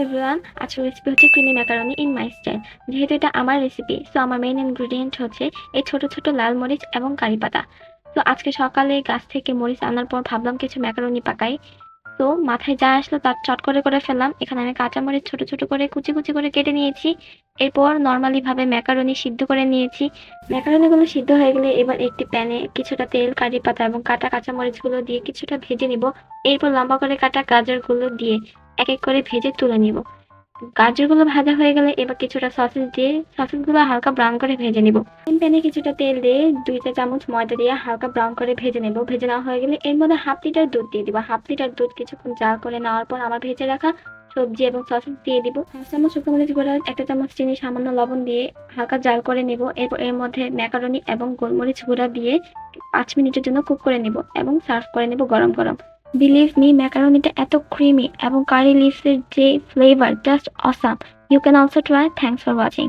Everyone, আজকের recipe হচ্ছে creamy macaroni in my style. যেহেতু এটা আমার রেসিপি, সো আমার মেইন ইনগ্রেডিয়েন্ট হচ্ছে এই ছোট ছোট লাল মরিচ এবং কারি পাতা। তো আজকে সকালে গাছ থেকে মরিচ আনার পর ভাবলাম কিছু ম্যাকারনি পাকাই। তো মাথায় যা আসলো তার চট করে ফেললাম। এখানে আমি কাঁচা মরিচ ছোট ছোট করে কুচি কুচি করে কেটে নিয়েছি। এরপর নর্মালি ভাবে ম্যাকারনি সিদ্ধ করে নিয়েছি। ম্যাকারনিগুলো সিদ্ধ হয়ে গেলে এবার একটি প্যানে কিছুটা তেল, কারি পাতা এবং কাটা কাঁচা মরিচগুলো দিয়ে কিছুটা ভেজে নিব। এরপর লম্বা করে কাটা গাজরগুলো দিয়ে এক এক করে ভেজে তুলে নিব। গাজরগুলো ভাজা হয়ে গেলে এবার কিছুটা সসেস দিয়ে সসেসগুলো হালকা ব্রাউন করে ভেজে নিব। প্যানে কিছুটা তেল দিয়ে 2 চা চামচ ময়দা দিয়ে হালকা ব্রাউন করে ভেজে নেব। ভেজে নেওয়া হয়ে গেলে এর মধ্যে হাফ লিটার দুধ দিয়ে দিব। হাফ লিটার দুধ কিছুক্ষণ জাল করে নেওয়ার পর আমার ভেজে রাখা সবজি এবং সসেস দিয়ে দিব। 1 চামচ শুকনো মরিচ গুঁড়া, 1 চামচ চিনি, সামান্য লবণ দিয়ে হালকা জাল করে নেব। এরপর এর মধ্যে ম্যাকারনি এবং গোলমরিচ গুঁড়া দিয়ে 5 মিনিটের জন্য কুক করে নেব এবং সার্ভ করে নেব গরম গরম। বিলিভ মি, ম্যাকারনিটা এত ক্রিমি এবং কারি লিভসের যে flavour, just awesome. You can also try. Thanks for watching.